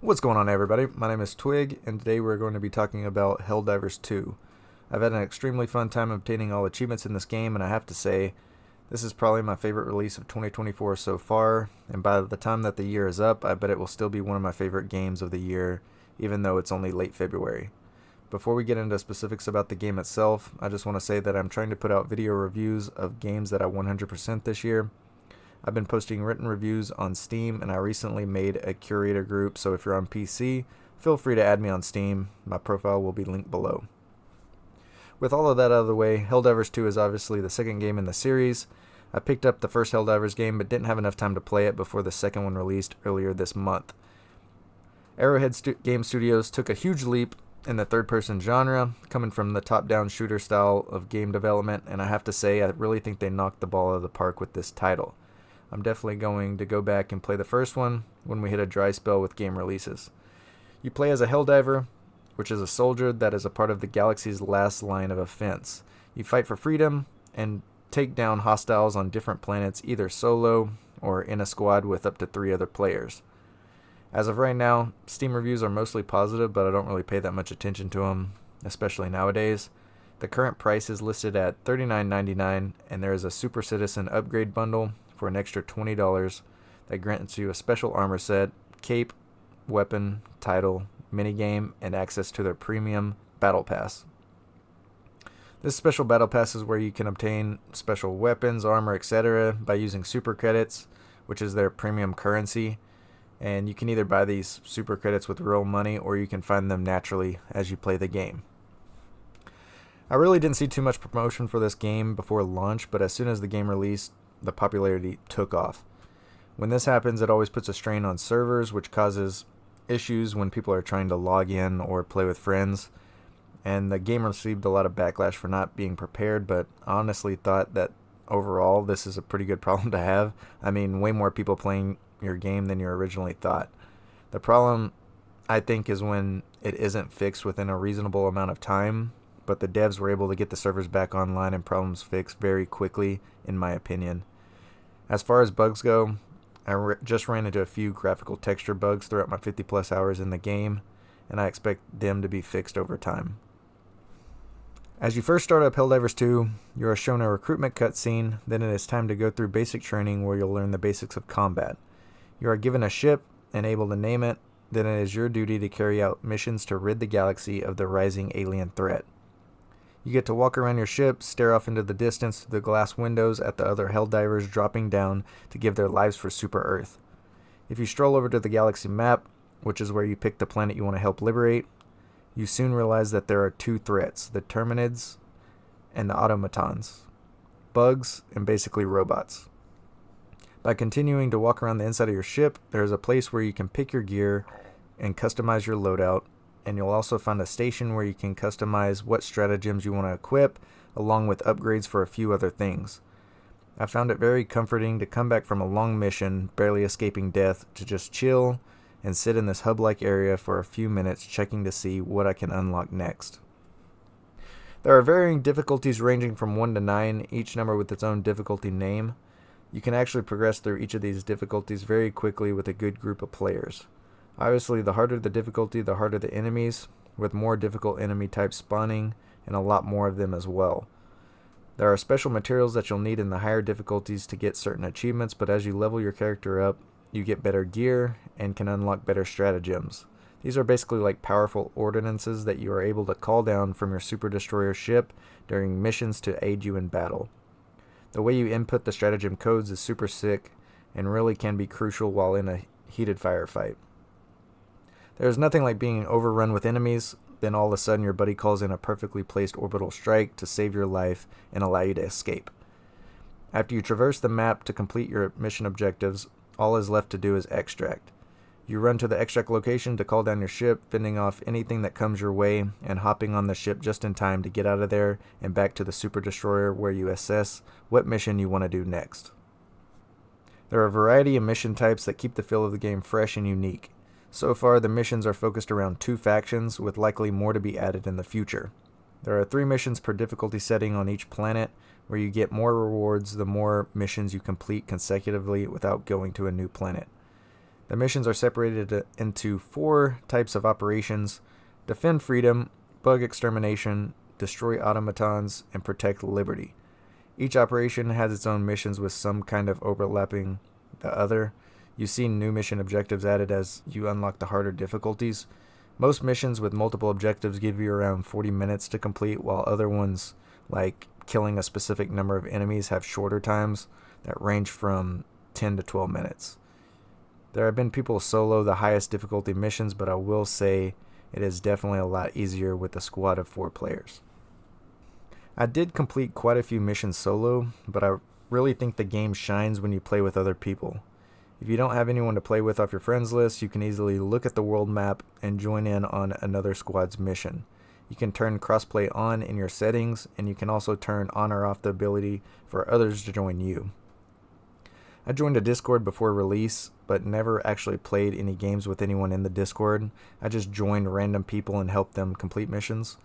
What's going on, everybody? My name is Twig, and today we're going to be talking about Helldivers 2. I've had an extremely fun time obtaining all achievements in this game, and I have to say, this is probably my favorite release of 2024 so far, and by the time that the year is up, I bet it will still be one of my favorite games of the year, even though it's only late February. Before we get into specifics about the game itself, I just want to say that I'm trying to put out video reviews of games that I 100% this year. I've been posting written reviews on Steam, and I recently made a curator group, so if you're on PC, feel free to add me on Steam. My profile will be linked below. With all of that out of the way, Helldivers 2 is obviously the second game in the series. I picked up the first Helldivers game, but didn't have enough time to play it before the second one released earlier this month. Arrowhead Game Studios took a huge leap in the third-person genre, coming from the top-down shooter style of game development, and I have to say, I really think they knocked the ball out of the park with this title. I'm definitely going to go back and play the first one when we hit a dry spell with game releases. You play as a Helldiver, which is a soldier that is a part of the galaxy's last line of defense. You fight for freedom and take down hostiles on different planets, either solo or in a squad with up to 3 other players. As of right now, Steam reviews are mostly positive, but I don't really pay that much attention to them, especially nowadays. The current price is listed at $39.99, and there is a Super Citizen upgrade bundle for an extra $20 that grants you a special armor set, cape, weapon, title, minigame, and access to their premium battle pass. This special battle pass is where you can obtain special weapons, armor, etc. by using super credits, which is their premium currency, and you can either buy these super credits with real money or you can find them naturally as you play the game. I really didn't see too much promotion for this game before launch, but as soon as the game released, the popularity took off. When this happens, it always puts a strain on servers, which causes issues when people are trying to log in or play with friends. And the game received a lot of backlash for not being prepared, but I honestly thought that overall this is a pretty good problem to have. I mean, way more people playing your game than you originally thought. The problem, I think, is when it isn't fixed within a reasonable amount of time, but the devs were able to get the servers back online and problems fixed very quickly, in my opinion. As far as bugs go, I just ran into a few graphical texture bugs throughout my 50 plus hours in the game, and I expect them to be fixed over time. As you first start up Helldivers 2, you are shown a recruitment cutscene, then it is time to go through basic training where you'll learn the basics of combat. You are given a ship and able to name it, then it is your duty to carry out missions to rid the galaxy of the rising alien threat. You get to walk around your ship, stare off into the distance through the glass windows at the other Helldivers dropping down to give their lives for Super Earth. If you stroll over to the galaxy map, which is where you pick the planet you want to help liberate, you soon realize that there are 2 threats, the Terminids and the Automatons. Bugs and basically robots. By continuing to walk around the inside of your ship, there is a place where you can pick your gear and customize your loadout, and you'll also find a station where you can customize what stratagems you want to equip, along with upgrades for a few other things. I found it very comforting to come back from a long mission, barely escaping death, to just chill and sit in this hub-like area for a few minutes checking to see what I can unlock next. There are varying difficulties ranging from 1 to 9, each number with its own difficulty name. You can actually progress through each of these difficulties very quickly with a good group of players. Obviously, the harder the difficulty, the harder the enemies, with more difficult enemy types spawning, and a lot more of them as well. There are special materials that you'll need in the higher difficulties to get certain achievements, but as you level your character up, you get better gear and can unlock better stratagems. These are basically like powerful ordinances that you are able to call down from your Super Destroyer ship during missions to aid you in battle. The way you input the stratagem codes is super sick and really can be crucial while in a heated firefight. There's nothing like being overrun with enemies, then all of a sudden your buddy calls in a perfectly placed orbital strike to save your life and allow you to escape. After you traverse the map to complete your mission objectives, all is left to do is extract. You run to the extract location to call down your ship, fending off anything that comes your way, and hopping on the ship just in time to get out of there and back to the Super Destroyer where you assess what mission you want to do next. There are a variety of mission types that keep the feel of the game fresh and unique. So far, the missions are focused around 2 factions, with likely more to be added in the future. There are 3 missions per difficulty setting on each planet, where you get more rewards the more missions you complete consecutively without going to a new planet. The missions are separated into 4 types of operations: defend freedom, bug extermination, destroy automatons, and protect liberty. Each operation has its own missions with some kind of overlapping the other. You see new mission objectives added as you unlock the harder difficulties. Most missions with multiple objectives give you around 40 minutes to complete, while other ones, like killing a specific number of enemies, have shorter times that range from 10 to 12 minutes. There have been people solo the highest difficulty missions, but I will say it is definitely a lot easier with a squad of 4 players. I did complete quite a few missions solo, but I really think the game shines when you play with other people. If you don't have anyone to play with off your friends list, you can easily look at the world map and join in on another squad's mission. You can turn crossplay on in your settings, and you can also turn on or off the ability for others to join you. I joined a Discord before release, but never actually played any games with anyone in the Discord. I just joined random people and helped them complete missions.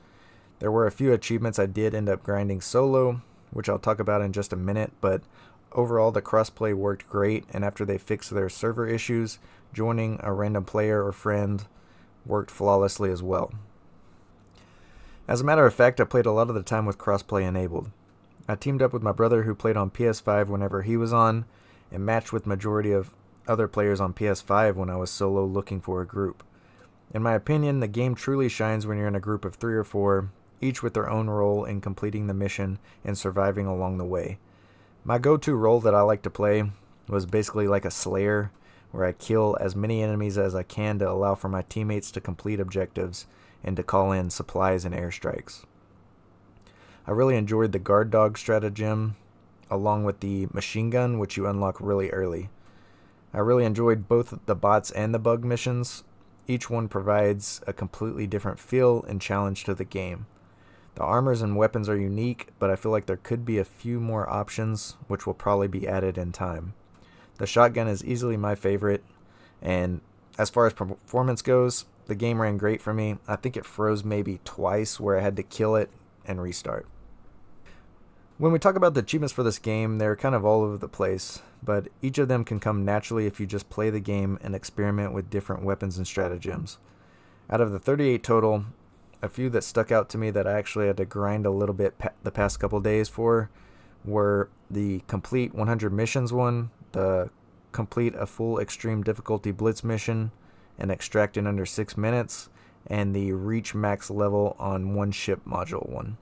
There were a few achievements I did end up grinding solo, which I'll talk about in just a minute, but overall the crossplay worked great, and after they fixed their server issues, joining a random player or friend worked flawlessly as well. As a matter of fact, I played a lot of the time with crossplay enabled. I teamed up with my brother who played on PS5 whenever he was on, and matched with majority of other players on PS5 when I was solo looking for a group. In my opinion, the game truly shines when you're in a group of 3 or 4, each with their own role in completing the mission and surviving along the way. My go-to role that I like to play was basically like a slayer, where I kill as many enemies as I can to allow for my teammates to complete objectives and to call in supplies and airstrikes. I really enjoyed the guard dog stratagem along with the machine gun, which you unlock really early. I really enjoyed both the bots and the bug missions. Each one provides a completely different feel and challenge to the game. The armors and weapons are unique, but I feel like there could be a few more options, which will probably be added in time. The shotgun is easily my favorite, and as far as performance goes, the game ran great for me. I think it froze maybe twice where I had to kill it and restart. When we talk about the achievements for this game, they're kind of all over the place, but each of them can come naturally if you just play the game and experiment with different weapons and stratagems. Out of the 38 total, a few that stuck out to me that I actually had to grind a little bit the past couple days for were the complete 100 missions one, the complete a full extreme difficulty blitz mission and extract in under 6 minutes, and the reach max level on one ship module one.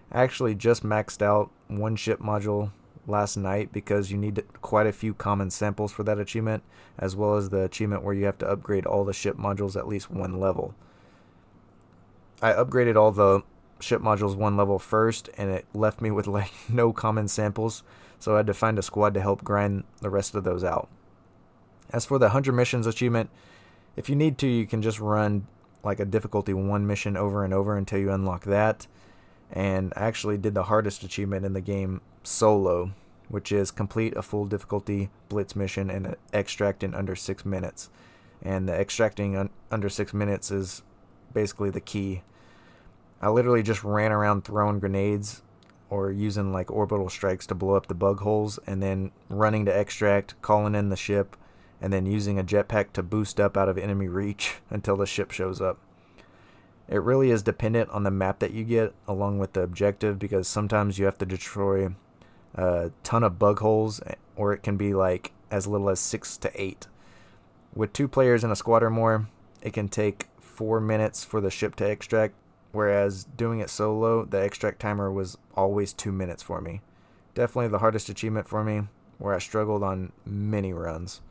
I actually just maxed out one ship module last night because you need quite a few common samples for that achievement, as well as the achievement where you have to upgrade all the ship modules at least 1 level. I upgraded all the ship modules 1 level first, and it left me with like no common samples, so I had to find a squad to help grind the rest of those out. As for the 100 missions achievement, if you need to, you can just run like a difficulty 1 mission over and over until you unlock that. And I actually did the hardest achievement in the game solo, which is complete a full difficulty blitz mission and extract in under 6 minutes. And the extracting under 6 minutes is basically the key. I literally just ran around throwing grenades or using like orbital strikes to blow up the bug holes, and then running to extract, calling in the ship, and then using a jetpack to boost up out of enemy reach until the ship shows up. It really is dependent on the map that you get along with the objective, because sometimes you have to destroy a ton of bug holes, or it can be like as little as 6 to 8. With 2 players in a squad or more, it can take 4 minutes for the ship to extract, whereas doing it solo, the extract timer was always 2 minutes for me. Definitely the hardest achievement for me, where I struggled on many runs.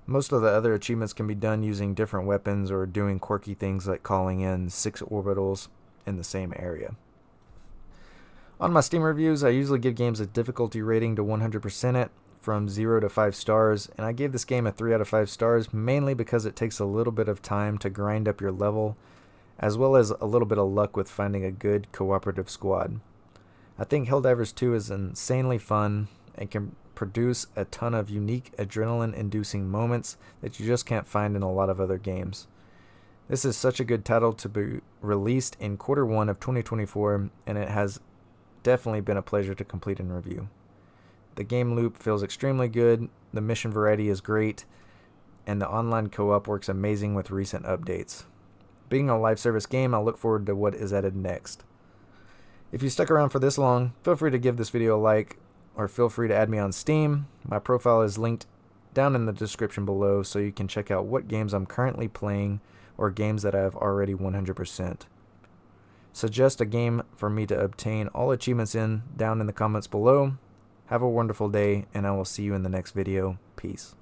Most of the other achievements can be done using different weapons or doing quirky things like calling in 6 orbitals in the same area. On my Steam reviews, I usually give games a difficulty rating to 100% it, from 0 to 5 stars, and I gave this game a 3 out of 5 stars mainly because it takes a little bit of time to grind up your level, as well as a little bit of luck with finding a good cooperative squad. I think Helldivers 2 is insanely fun and can produce a ton of unique adrenaline-inducing moments that you just can't find in a lot of other games. This is such a good title to be released in Q1 of 2024, and it has definitely been a pleasure to complete and review. The game loop feels extremely good, the mission variety is great, and the online co-op works amazing with recent updates. Being a live service game, I'll look forward to what is added next. If you stuck around for this long, feel free to give this video a like, or feel free to add me on Steam. My profile is linked down in the description below so you can check out what games I'm currently playing or games that I have already 100%. Suggest a game for me to obtain all achievements in down in the comments below. Have a wonderful day, and I will see you in the next video. Peace.